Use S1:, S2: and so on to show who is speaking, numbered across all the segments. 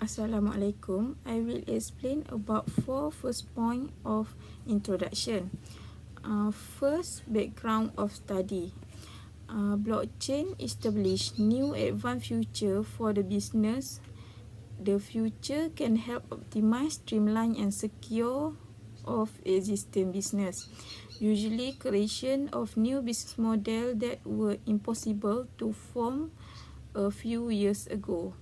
S1: Assalamualaikum. I will explain about first point of introduction. First, background of study. Blockchain establish new advanced future for the business. The future can help optimize, streamline and secure of existing business. Usually creation of new business model that were impossible to form a few years ago.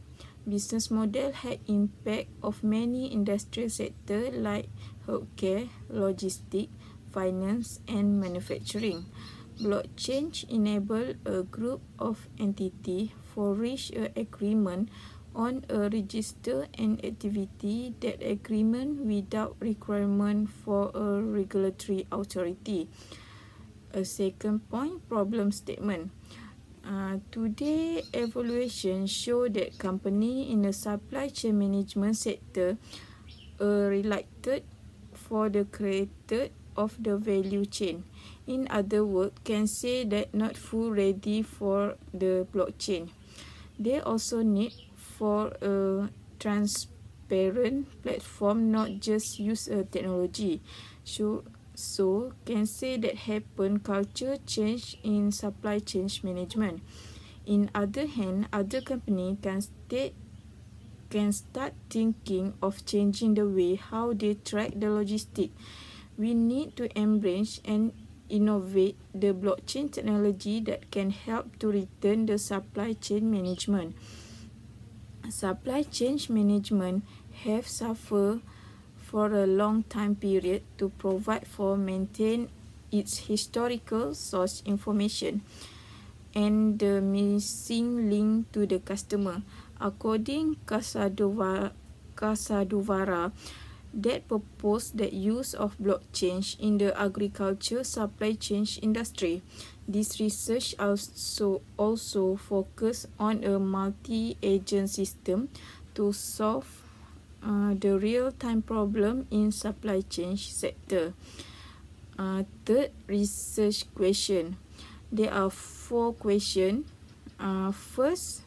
S1: Business model had impact of many industrial sector like healthcare, logistics, finance and manufacturing. Blockchain enable a group of entity for reach a agreement on a register and activity that agreement without requirement for a regulatory authority. A second point, problem statement. Today, evaluation show that company in the supply chain management sector are related for the creator of the value chain. In other words, can say that not full ready for the blockchain. They also need for a transparent platform, not just use a technology. So can say that happen culture change in supply chain management. In other hand, other company can start thinking of changing the way how they track the logistic. We need to embrace and innovate the blockchain technology that can help to return the supply chain management. Supply chain management have suffered for a long time period to provide for maintain its historical source information and the missing link to the customer. According Casadovara, that proposed the use of blockchain in the agriculture supply chain industry. This research also focus on a multi-agent system to solve the real-time problem in supply chain sector. Third research question. There are 4 questions. First,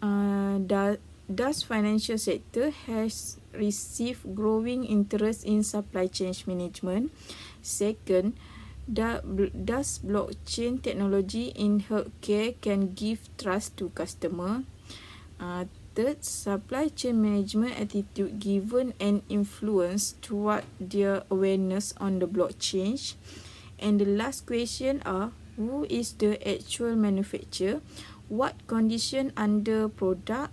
S1: does financial sector has received growing interest in supply chain management? Second, does blockchain technology in healthcare can give trust to customer? Third, supply chain management attitude given an influence toward their awareness on the blockchain. And the last question are, who is the actual manufacturer? What condition under product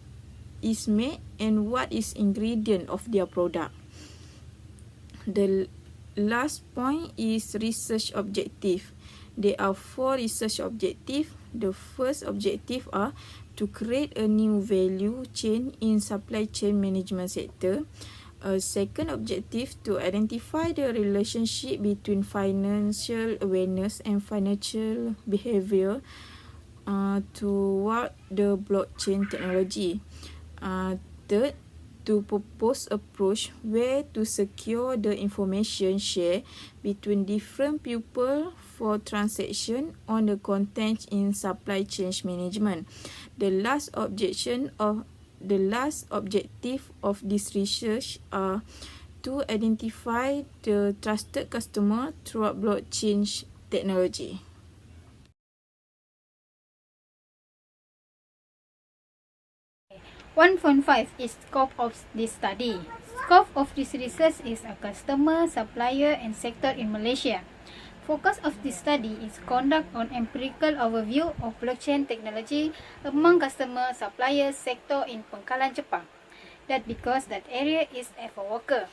S1: is made and what is ingredient of their product? The last point is research objective. There are 4 research objectives. The first objective are to create a new value chain in supply chain management sector. Second objective, to identify the relationship between financial awareness and financial behavior toward the blockchain technology. Third, to propose approach where to secure the information share between different people for transaction on the content in supply chain management. The last objective of this research are to identify the trusted customer through blockchain technology.
S2: One point 5 is scope of this study. Scope of this research is a customer, supplier and sector in Malaysia. Focus of this study is conduct on empirical overview of blockchain technology among customer, supplier, sector in Pangkalan, Jepang. That because that area is a worker.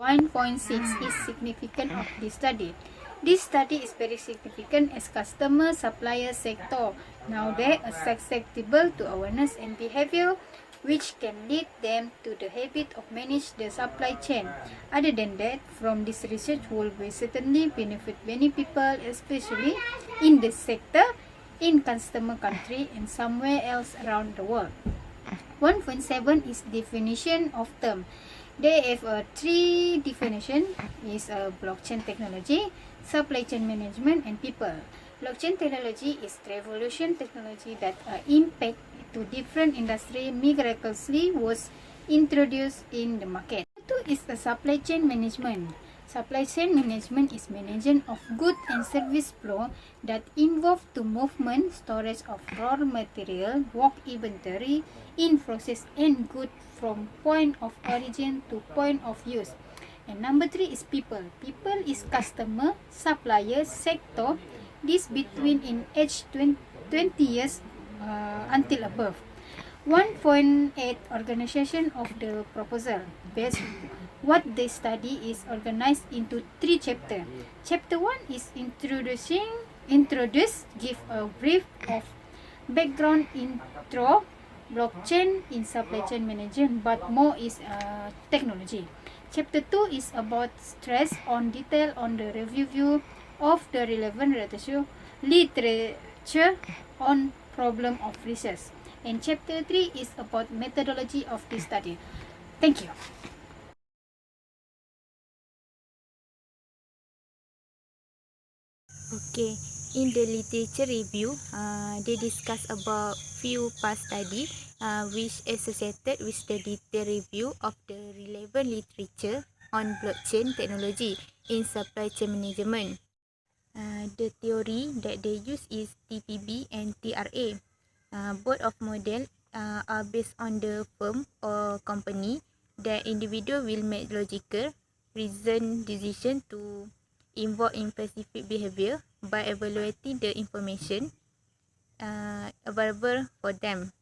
S2: 1.6 is significant of this study. This study is very significant as customer, supplier, sector. Now they are susceptible to awareness and behavior which can lead them to the habit of manage the supply chain. Other than that, from this research will be certainly benefit many people, especially in the sector, in customer country and somewhere else around the world. 1.7 is definition of term. They have 3 definition is blockchain technology, supply chain management and people. Blockchain technology is revolution technology that impact to different industry miraculously was introduced in the market. Two is the supply chain management. Supply chain management is management of goods and service flow that involve the movement, storage of raw material, work inventory, in process and good from point of origin to point of use. And number 3 is people. People is customer, supplier, sector. This between in age 20 years until above. 1.8 organization of the proposal. Based what they study is organized into 3 chapters. Chapter 1 is introduce, give a brief of background intro, blockchain in supply chain management, but more is technology. Chapter 2 is about stress on detail on the review of the relevant literature on problem of research. And chapter 3 is about methodology of this study. Thank you.
S3: Okay, in the literature review, they discuss about few past study which associated with the detailed review of the relevant literature on blockchain technology in supply chain management. The theory that they use is TPB and TRA. Both of model are based on the firm or company that individual will make logical, reasoned decision to involve in specific behavior by evaluating the information available for them.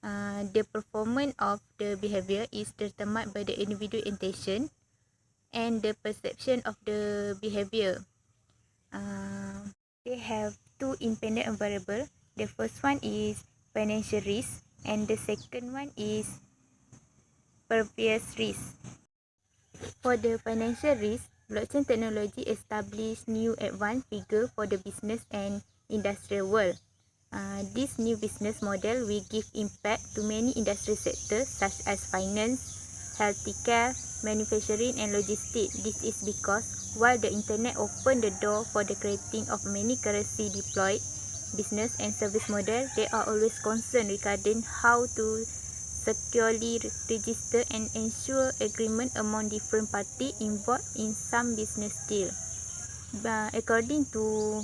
S3: The performance of the behavior is determined by the individual intention and the perception of the behavior. They have two independent variables. The first one is financial risk and the second one is previous risk. For the financial risk, blockchain technology established new advanced figure for the business and industrial world. This new business model will give impact to many industry sectors such as finance, healthcare, manufacturing and logistics. This is because while the internet opened the door for the creating of many currency deployed business and service model, they are always concerned regarding how to securely register and ensure agreement among different parties involved in some business deal. According to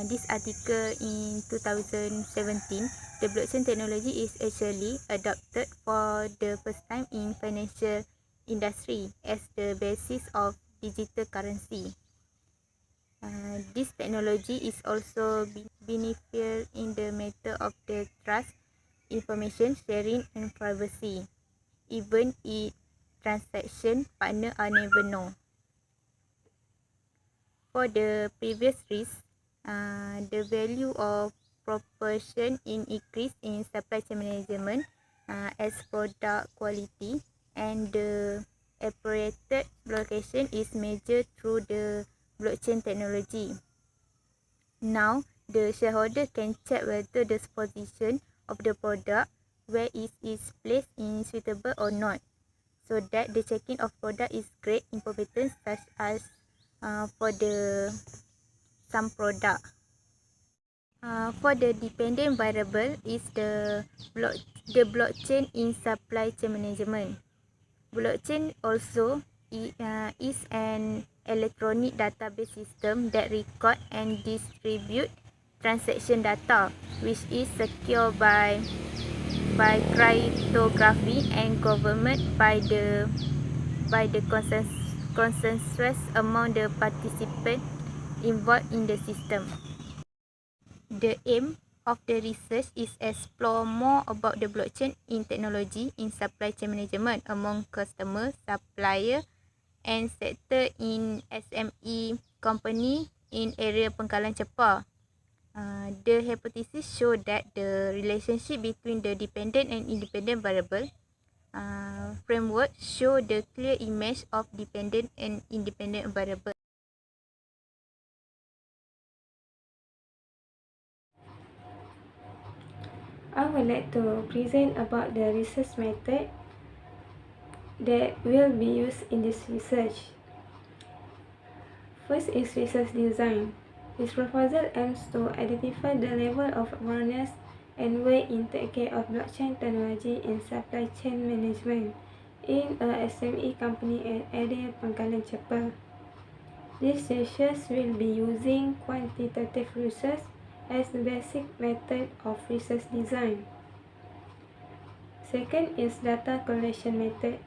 S3: this article in 2017, the blockchain technology is actually adopted for the first time in financial industry as the basis of digital currency. This technology is also beneficial in the matter of the trust, information sharing and privacy, even if transaction partner are never known. For the previous risk, the value of proportion in increase in supply chain management as product quality and the appropriate location is measured through the blockchain technology. Now, the shareholder can check whether the position of the product, where it is placed in suitable or not, so that the checking of product is great importance such as for the some product. For the dependent variable is the blockchain in supply chain management. Blockchain also is an electronic database system that record and distribute transaction data, which is secure by cryptography and government by the consensus among the participants involved in the system. The aim of the research is explore more about the blockchain in technology in supply chain management among customer, supplier and sector in SME company in area pengkalan cepa. The hypothesis show that the relationship between the dependent and independent variable framework show the clear image of dependent and independent variable.
S4: I would like to present about the research method that will be used in this research. First is research design. This proposal aims to identify the level of awareness and way in take care of blockchain technology in supply chain management in a SME company at area Pangkalan Chepal. These research will be using quantitative research as the basic method of research design. Second is data collection method.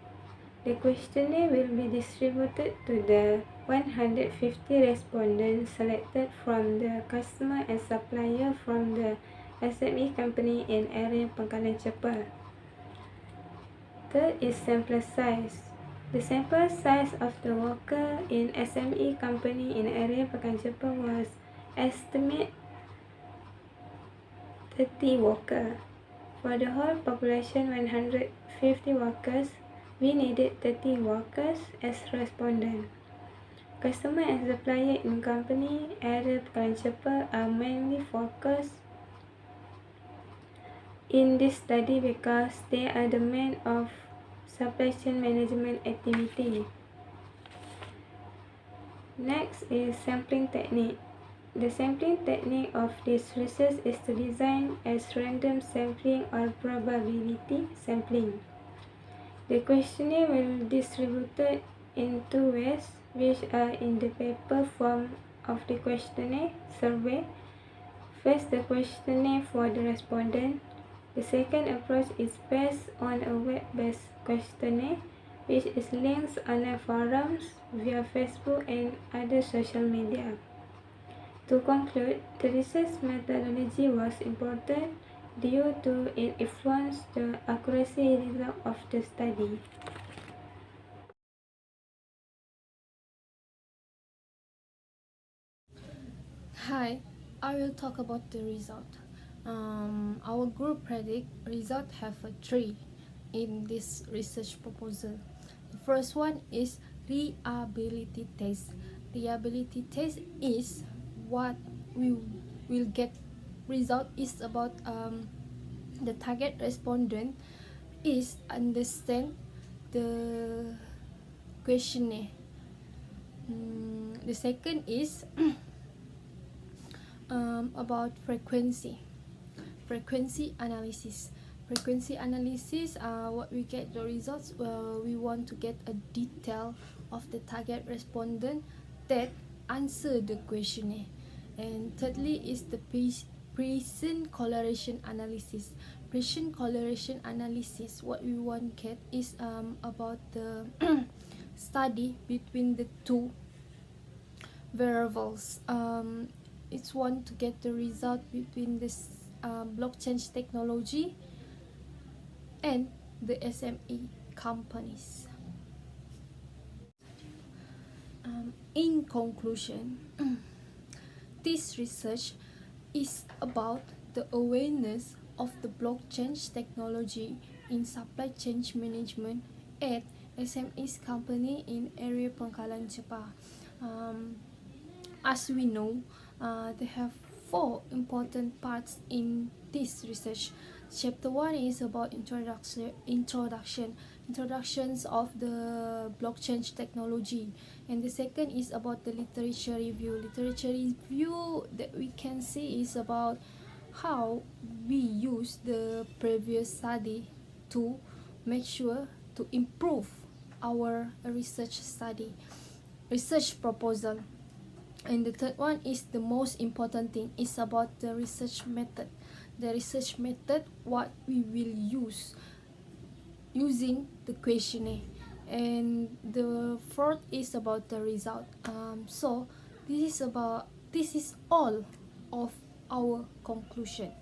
S4: The questionnaire will be distributed to the 150 respondents selected from the customer and supplier from the SME company in area Pangkalan Chepal. Third is sample size. The sample size of the worker in SME company in area Pangkalan Chepal was estimated 30 workers. For the whole population 150 workers, we needed 30 workers as respondents. Customer and supplier in company area Pangkalan Chepal are mainly focused in this study because they are the main of supply chain management activity. Next is sampling technique. The sampling technique of this research is to design as random sampling or probability sampling. The questionnaire will be distributed in two ways, which are in the paper form of the questionnaire survey. First, the questionnaire for the respondent. The second approach is based on a web-based questionnaire, which is linked on forums via Facebook and other social media. To conclude, the research methodology was important due to it influenced the accuracy result of the study.
S5: Hi, I will talk about the result. Our group predict result have a 3 in this research proposal. The first one is reliability test. Reliability test is what we will get result is about the target respondent is understand the questionnaire. The second is about frequency analysis. Frequency analysis, what we get the results, we want to get a detail of the target respondent that answer the questionnaire. And thirdly is the Bayesian correlation analysis. Bayesian correlation analysis, what we want to get is about the study between the two variables. It's one to get the result between this blockchain technology and the SME companies. In conclusion, this research is about the awareness of the blockchain technology in supply chain management at SMEs company in area Pangkalan Chepal. As we know, they have 4 important parts in this research. Chapter 1 is about introductions of the blockchain technology, and the second is about the literature review. Literature review that we can see is about how we use the previous study to make sure to improve our research proposal. And the third one is the most important thing, is about the research method. The research method, what we will use using the questionnaire. And the fourth is about the result. So this is all of our conclusion.